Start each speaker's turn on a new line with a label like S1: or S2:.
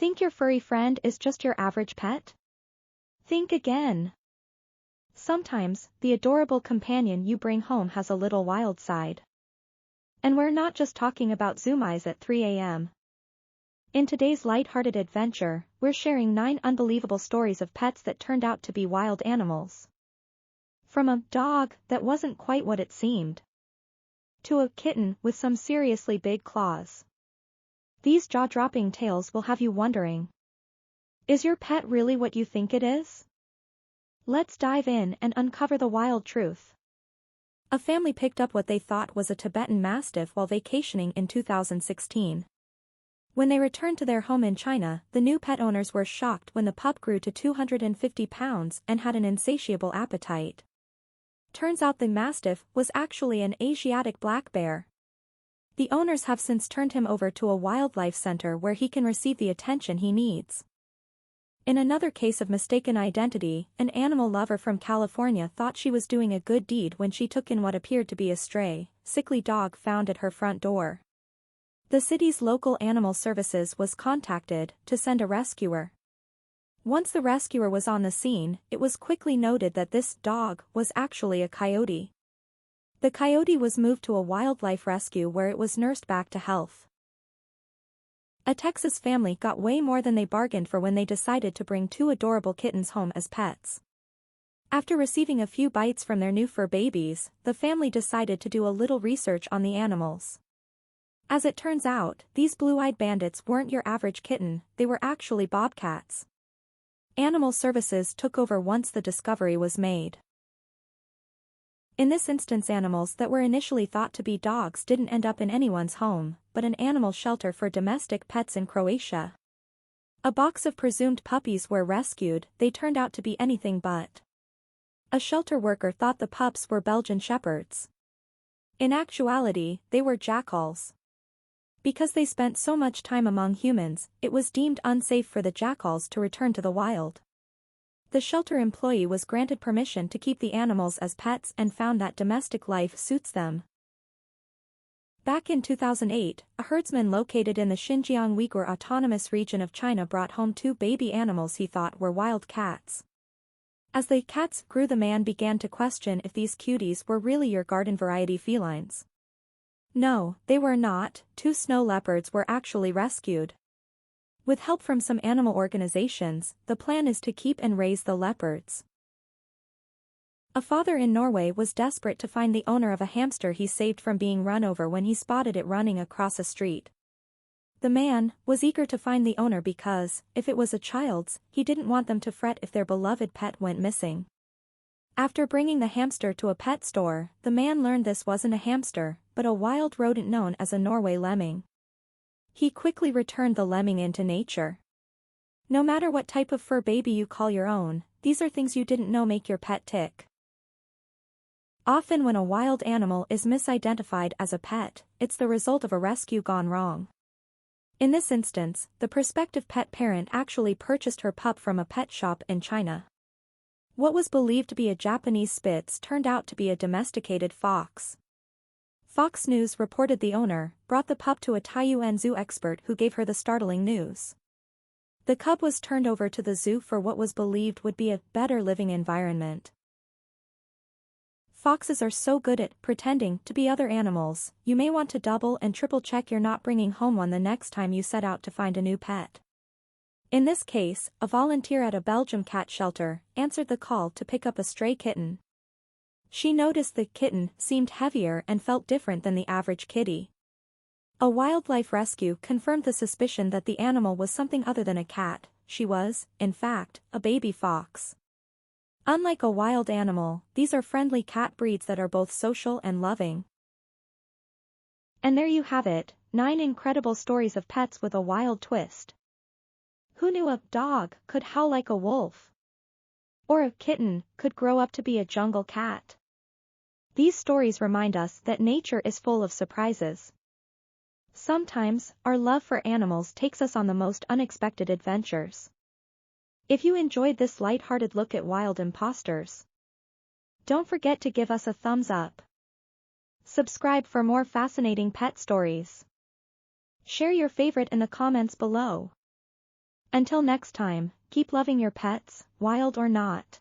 S1: Think your furry friend is just your average pet? Think again. Sometimes, the adorable companion you bring home has a little wild side. And we're not just talking about zoom eyes at 3 a.m. In today's lighthearted adventure, we're sharing 9 unbelievable stories of pets that turned out to be wild animals. From a dog that wasn't quite what it seemed, to a kitten with some seriously big claws. These jaw-dropping tales will have you wondering, is your pet really what you think it is? Let's dive in and uncover the wild truth. A family picked up what they thought was a Tibetan Mastiff while vacationing in 2016. When they returned to their home in China, the new pet owners were shocked when the pup grew to 250 pounds and had an insatiable appetite. Turns out the Mastiff was actually an Asiatic black bear. The owners have since turned him over to a wildlife center where he can receive the attention he needs. In another case of mistaken identity, an animal lover from California thought she was doing a good deed when she took in what appeared to be a stray, sickly dog found at her front door. The city's local animal services was contacted to send a rescuer. Once the rescuer was on the scene, it was quickly noted that this dog was actually a coyote. The coyote was moved to a wildlife rescue where it was nursed back to health. A Texas family got way more than they bargained for when they decided to bring 2 adorable kittens home as pets. After receiving a few bites from their new fur babies, the family decided to do a little research on the animals. As it turns out, these blue-eyed bandits weren't your average kitten, they were actually bobcats. Animal services took over once the discovery was made. In this instance, animals that were initially thought to be dogs didn't end up in anyone's home, but an animal shelter for domestic pets in Croatia. A box of presumed puppies were rescued, they turned out to be anything but. A shelter worker thought the pups were Belgian Shepherds. In actuality, they were jackals. Because they spent so much time among humans, it was deemed unsafe for the jackals to return to the wild. The shelter employee was granted permission to keep the animals as pets and found that domestic life suits them. Back in 2008, a herdsman located in the Xinjiang Uyghur Autonomous Region of China brought home 2 baby animals he thought were wild cats. As the cats grew, the man began to question if these cuties were really your garden variety felines. No, they were not. 2 snow leopards were actually rescued. With help from some animal organizations, the plan is to keep and raise the leopards. A father in Norway was desperate to find the owner of a hamster he saved from being run over when he spotted it running across a street. The man was eager to find the owner because, if it was a child's, he didn't want them to fret if their beloved pet went missing. After bringing the hamster to a pet store, the man learned this wasn't a hamster, but a wild rodent known as a Norway Leming. He quickly returned the lemming into nature. No matter what type of fur baby you call your own, these are things you didn't know make your pet tick. Often when a wild animal is misidentified as a pet, it's the result of a rescue gone wrong. In this instance, the prospective pet parent actually purchased her pup from a pet shop in China. What was believed to be a Japanese Spitz turned out to be a domesticated fox. Fox News reported the owner brought the pup to a Taiyuan zoo expert who gave her the startling news. The cub was turned over to the zoo for what was believed would be a better living environment. Foxes are so good at pretending to be other animals, you may want to double and triple check you're not bringing home one the next time you set out to find a new pet. In this case, a volunteer at a Belgian cat shelter answered the call to pick up a stray kitten. She noticed the kitten seemed heavier and felt different than the average kitty. A wildlife rescue confirmed the suspicion that the animal was something other than a cat. She was, in fact, a baby fox. Unlike a wild animal, these are friendly cat breeds that are both social and loving. And there you have it, 9 incredible stories of pets with a wild twist. Who knew a dog could howl like a wolf? Or a kitten could grow up to be a jungle cat? These stories remind us that nature is full of surprises. Sometimes, our love for animals takes us on the most unexpected adventures. If you enjoyed this lighthearted look at wild imposters, don't forget to give us a thumbs up. Subscribe for more fascinating pet stories. Share your favorite in the comments below. Until next time, keep loving your pets, wild or not.